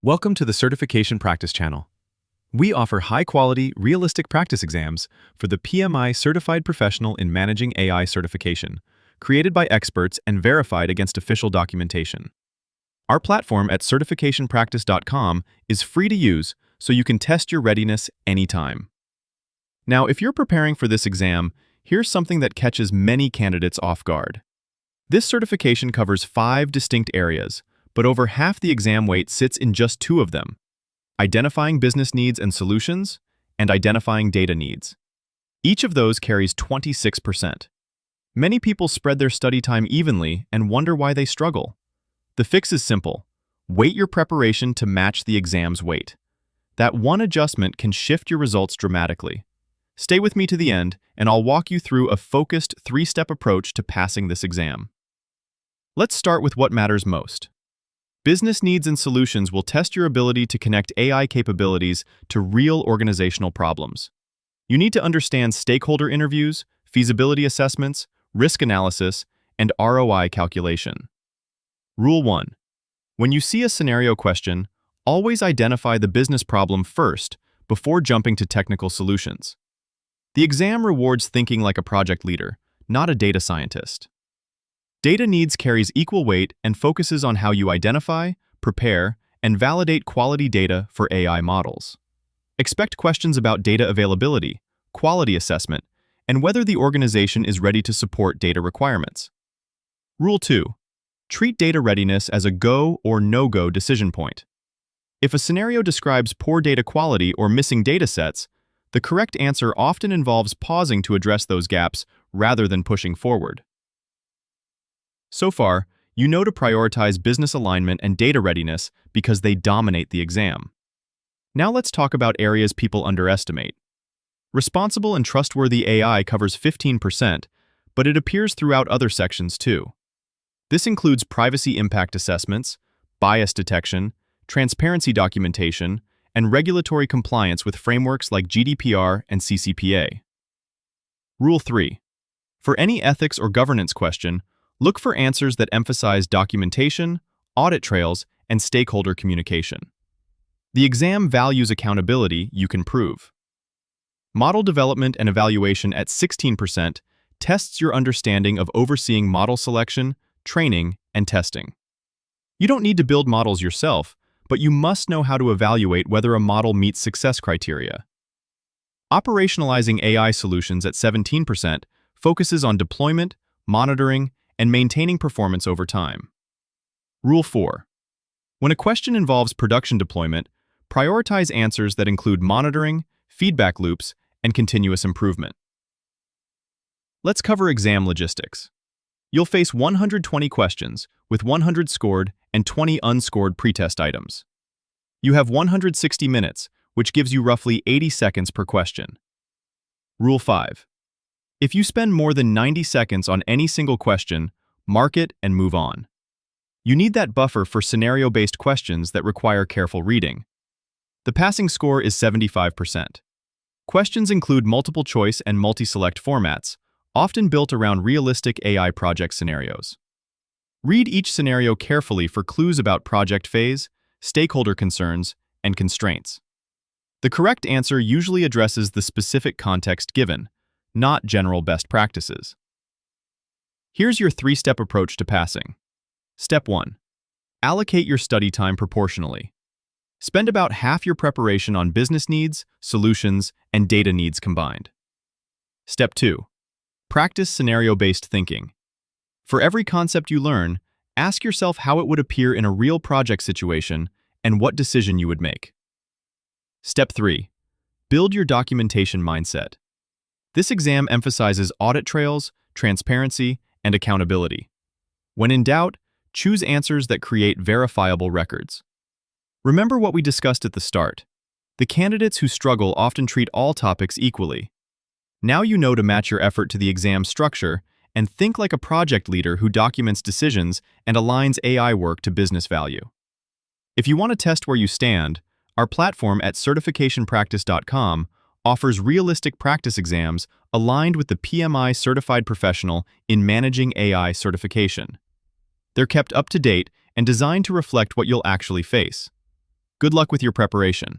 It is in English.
Welcome to the Certification Practice Channel. We offer high-quality, realistic practice exams for the PMI Certified Professional in Managing AI certification, created by experts and verified against official documentation. Our platform at certificationpractice.com is free to use, so you can test your readiness anytime. Now, if you're preparing for this exam, here's something that catches many candidates off guard. This certification covers 5 distinct areas, but over half the exam weight sits in just 2 of them: identifying business needs and solutions, and identifying data needs. Each of those carries 26%. Many people spread their study time evenly and wonder why they struggle. The fix is simple: weight your preparation to match the exam's weight. That one adjustment can shift your results dramatically. Stay with me to the end, and I'll walk you through a focused 3-step approach to passing this exam. Let's start with what matters most. Business needs and solutions will test your ability to connect AI capabilities to real organizational problems. You need to understand stakeholder interviews, feasibility assessments, risk analysis, and ROI calculation. Rule 1. When you see a scenario question, always identify the business problem first before jumping to technical solutions. The exam rewards thinking like a project leader, not a data scientist. Data needs carries equal weight and focuses on how you identify, prepare, and validate quality data for AI models. Expect questions about data availability, quality assessment, and whether the organization is ready to support data requirements. Rule 2. Treat data readiness as a go or no-go decision point. If a scenario describes poor data quality or missing data sets, the correct answer often involves pausing to address those gaps rather than pushing forward. So far, you know to prioritize business alignment and data readiness because they dominate the exam. Now let's talk about areas people underestimate. Responsible and trustworthy AI covers 15%, but it appears throughout other sections too. This includes privacy impact assessments, bias detection, transparency documentation, and regulatory compliance with frameworks like GDPR and CCPA. Rule 3. For any ethics or governance question, look for answers that emphasize documentation, audit trails, and stakeholder communication. The exam values accountability you can prove. Model development and evaluation at 16% tests your understanding of overseeing model selection, training, and testing. You don't need to build models yourself, but you must know how to evaluate whether a model meets success criteria. Operationalizing AI solutions at 17% focuses on deployment, monitoring, and maintaining performance over time. Rule 4. When a question involves production deployment, prioritize answers that include monitoring, feedback loops, and continuous improvement. Let's cover exam logistics. You'll face 120 questions, with 100 scored and 20 unscored pretest items. You have 160 minutes, which gives you roughly 80 seconds per question. Rule 5. If you spend more than 90 seconds on any single question, mark it and move on. You need that buffer for scenario-based questions that require careful reading. The passing score is 75%. Questions include multiple choice and multi-select formats, often built around realistic AI project scenarios. Read each scenario carefully for clues about project phase, stakeholder concerns, and constraints. The correct answer usually addresses the specific context given, not general best practices. Here's your 3-step approach to passing. Step 1. Allocate your study time proportionally. Spend about half your preparation on business needs, solutions, and data needs combined. Step 2. Practice scenario-based thinking. For every concept you learn, ask yourself how it would appear in a real project situation and what decision you would make. Step 3. Build your documentation mindset. This exam emphasizes audit trails, transparency, and accountability. When in doubt, choose answers that create verifiable records. Remember what we discussed at the start. The candidates who struggle often treat all topics equally. Now you know to match your effort to the exam structure and think like a project leader who documents decisions and aligns AI work to business value. If you want to test where you stand, our platform at certificationpractice.com offers realistic practice exams aligned with the PMI Certified Professional in Managing AI certification. They're kept up to date and designed to reflect what you'll actually face. Good luck with your preparation.